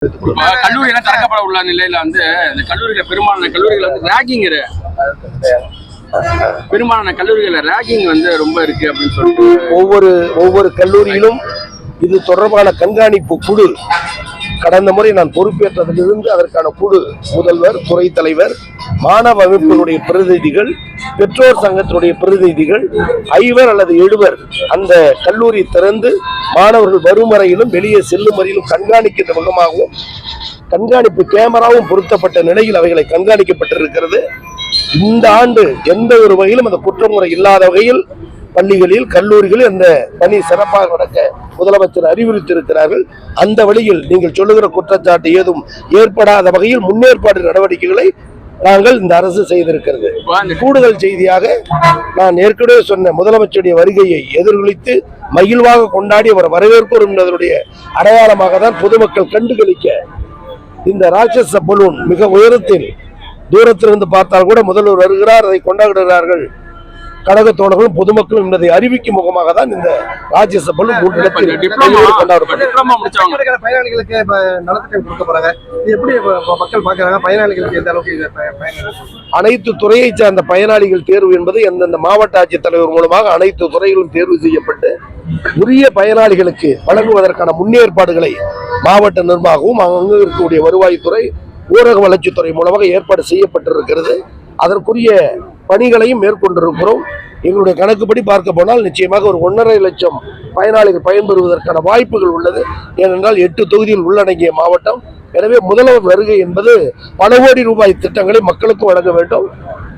கல்லூரி எல்லாம் திறக்கப்பட உள்ள நிலையில வந்து இந்த கல்லூரியில பெரும்பாலான கல்லூரிகள் வந்து ரேகிங் பெரும்பாலான கல்லூரிகள்ல ரேகிங் வந்து ரொம்ப இருக்கு அப்படின்னு சொல்லிட்டு ஒவ்வொரு கல்லூரியிலும் இது தொடர்பான கண்காணிப்பு குழு கடந்த முறை நான் பொறுப்பேற்றதிலிருந்து அதற்கான குழு முதல்வர், துறை தலைவர், மாணவ அமைப்புகளுடைய பிரதிநிதிகள், பெற்றோர் சங்கத்தினுடைய பிரதிநிதிகள் 5 அல்லது 7 அந்த கல்லூரி திறந்து மாணவர்கள் வரும் வரையிலும் வெளியே செல்லும் வரையிலும் கண்காணிக்கின்ற முகமாகவும் கண்காணிப்பு கேமராவும் பொருத்தப்பட்ட நிலையில் அவைகளை கண்காணிக்கப்பட்டிருக்கிறது. இந்த ஆண்டு எந்த ஒரு வகையிலும் அந்த குற்றமுறை இல்லாத வகையில் பள்ளிகளில், கல்லூரிகளில் அந்த பணி சிறப்பாக நடக்க முதலமைச்சர் அறிவுறுத்தியிருக்கிறார்கள். அந்த வழியில் நீங்கள் சொல்லுகிற குற்றச்சாட்டு ஏதும் ஏற்படாத வகையில் முன்னேற்பாடு நடவடிக்கைகளை நாங்கள் இந்த அரசு செய்திருக்கிறது. கூடுதல் செய்தியாக நான் ஏற்கனவே சொன்ன முதலமைச்சருடைய வருகையை எதிர்கொலித்து மகிழ்வாக கொண்டாடி அவர் வரவேற்போர் என்பதனுடைய அடையாளமாக தான் பொதுமக்கள் கண்டுகளிக்க இந்த ராட்சச பலூன் மிக உயரத்தில் தூரத்திலிருந்து பார்த்தால் கூட முதல்வர் வருகிறார், அதை கொண்டாடுகிறார்கள் கழக தோழர்களும் பொதுமக்களும் என்பதை அறிவிக்கும் முகமாக தான் இந்த ராஜ்யசபா பயனாளிகளுக்கு நலத்திட்டம் கொடுக்க போறாங்க. எப்படி மக்கள் பாக்குறாங்க? பயனாளிகளுக்கு எந்த அளவுக்கு அனைத்து துறையை சார்ந்த பயனாளிகள் தேர்வு என்பது எந்தெந்த மாவட்ட ஆட்சித்தலைவர் மூலமாக அனைத்து துறைகளும் தேர்வு செய்யப்பட்டு உரிய பயனாளிகளுக்கு வழங்குவதற்கான முன்னேற்பாடுகளை மாவட்ட நிர்வாகமும் அங்கு இருக்கக்கூடிய வருவாய்த்துறை, ஊரக வளர்ச்சித்துறை மூலமாக ஏற்பாடு செய்யப்பட்டிருக்கிறது. அதற்குரிய பணிகளையும் மேற்கொண்டிருக்கிறோம். எங்களுடைய கணக்குப்படி பார்க்க போனால் நிச்சயமாக ஒரு 1.5 லட்சம் பயனாளிகள் பயன்பெறுவதற்கான வாய்ப்புகள் உள்ளது. ஏனென்றால் 8 தொகுதியில் உள்ளடங்கிய மாவட்டம். எனவே முதல்வர் வருகை என்பது பல கோடி ரூபாய் திட்டங்களை மக்களுக்கு வழங்க வேண்டும்,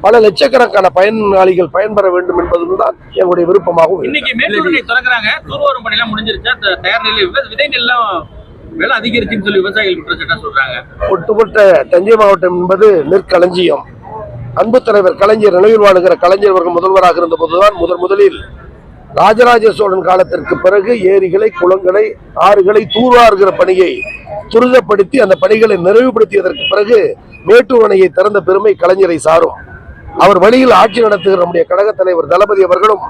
பல லட்சக்கணக்கான பயனாளிகள் பயன்பெற வேண்டும் என்பதுதான் எங்களுடைய விருப்பமாகும். இன்னைக்கு மேட்டூர் திறக்கிறாங்க, தூர்வாரும் பணி எல்லாம் முடிஞ்சிருச்சா? தயார் நிலையில் விதை நெல்லாம் விலை அதிகரிச்சுன்னு சொல்லி விவசாயிகள் குற்றச்சாட்டா சொல்றாங்க. ஒட்டுமொத்த தஞ்சை மாவட்டம் என்பது நெற்களஞ்சியம். அன்பு தலைவர் கலைஞர் நினைவில் வாழுகிற கலைஞர் அவர்கள் முதல்வராக இருந்த போதுதான் முதலில் ராஜராஜ சோழன் காலத்திற்கு பிறகு ஏரிகளை, குளங்களை, ஆறுகளை தூர்வாருகிற பணியை துரிதப்படுத்தி அந்த பணிகளை நிறைவுபடுத்தியதற்கு பிறகு மேட்டூர் அணையை திறந்த பெருமை கலைஞரை சாரும். அவர் வழியில் ஆட்சி நடத்துகிற நம்முடைய கழக தலைவர் தளபதி அவர்களும்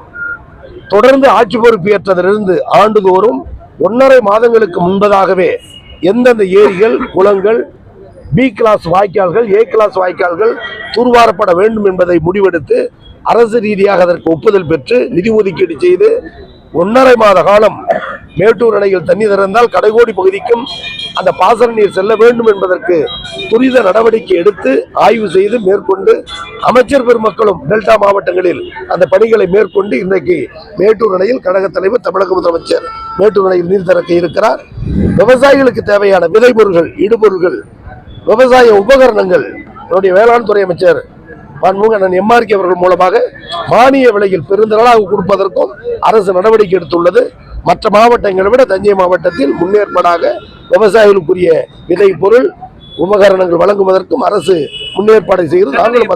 தொடர்ந்து ஆட்சி பொறுப்பேற்றதிலிருந்து ஆண்டுதோறும் 1.5 மாதங்களுக்கு முன்பதாகவே எந்தெந்த ஏரிகள், குளங்கள், பி கிளாஸ் வாய்க்கால்கள், ஏ கிளாஸ் வாய்க்கால்கள் தூர்வாரப்பட வேண்டும் என்பதை முடிவெடுத்து அரசு ரீதியாக அதற்கு ஒப்புதல் பெற்று நிதி ஒதுக்கீடு செய்து 1.5 மாத காலம் மேட்டூர் அணையில் தண்ணீர் திறந்தால் கடைகோடி பகுதிக்கும் அந்த பாசன நீர் செல்ல வேண்டும் என்பதற்கு துரித நடவடிக்கை எடுத்து ஆய்வு செய்து மேற்கொண்டு அமைச்சர் பெருமக்களும் டெல்டா மாவட்டங்களில் அந்த பணிகளை மேற்கொண்டு இன்றைக்கு மேட்டூர் அணையில் கழக தலைவர் தமிழக முதலமைச்சர் மேட்டூர் அணையில் நீர் திறக்க இருக்கிறார். விவசாயிகளுக்கு தேவையான விதைப்பொருள்கள், இடுபொருள்கள், விவசாய உபகரணங்கள் என்னுடைய வேளாண் துறை அமைச்சர் அண்ணன் எம்ஆர்கே அவர்கள் மூலமாக மானிய விலையில் பெருந்தளவாக கொடுப்பதற்கும் அரசு நடவடிக்கை எடுத்துள்ளது. மற்ற மாவட்டங்களை விட தஞ்சை மாவட்டத்தில் முன்னேற்பாடாக விவசாயிகளுக்குரிய விதை பொருள், உபகரணங்கள் வழங்குவதற்கும் அரசு முன்னேற்பாடு செய்கிறது. நாங்களும்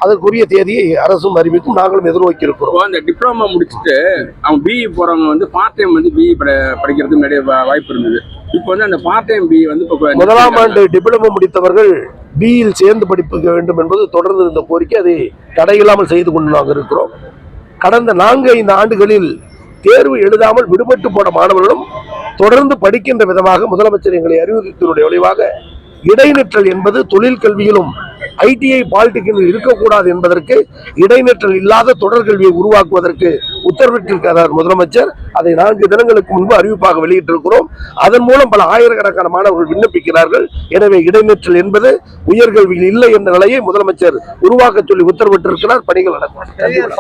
அதற்குரிய தேதியை அரசும் அறிவிக்கும், நாங்களும் எதிர்நோக்கி இருக்கிறோம். அந்த டிப்ளமா முடிச்சுட்டு அவங்க பிஇ போறவங்க வந்து பார்ட் டைம் வந்து பிஇ படிக்கிறதுக்கு நிறைய வாய்ப்பு இருந்தது. இப்போ வந்து அந்த பார்ட் டைம் பிஇ வந்து 1ஆம் ஆண்டு டிப்ளமோ முடித்தவர்கள் பிஇல் சேர்ந்து படிக்க வேண்டும் என்பது தொடர்ந்து இருந்த கோரிக்கை. அதை தடையில்லாமல் செய்து கொண்டு நாங்கள் இருக்கிறோம். கடந்த 4-5 ஆண்டுகளில் தேர்வு எழுதாமல் விடுபட்டு போன மாணவர்களும் தொடர்ந்து படிக்கின்ற விதமாக முதலமைச்சர் எங்களை அறிவுறுத்தினுடைய விளைவாக இடைநிற்றல் என்பது தொழில் கல்வியிலும் ஐடிஐ பாலிடெக்னிக் இருக்கக்கூடாது என்பதற்கு இடைநிற்றல் இல்லாத தொடர்கல்வியை உருவாக்குவதற்கு உத்தரவிட்டிருக்கிறார் முதலமைச்சர். அதை 4 தினங்களுக்கு முன்பு அறிவிப்பாக வெளியிட்டிருக்கிறோம். அதன் மூலம் பல ஆயிரக்கணக்கான மாணவர்கள் விண்ணப்பிக்கிறார்கள். எனவே இடைநிற்றல் என்பது உயர்கல்வியில் இல்லை என்ற நிலையை முதலமைச்சர் உருவாக்க சொல்லி உத்தரவிட்டிருக்கிறார். பணிகள் நடக்கும்.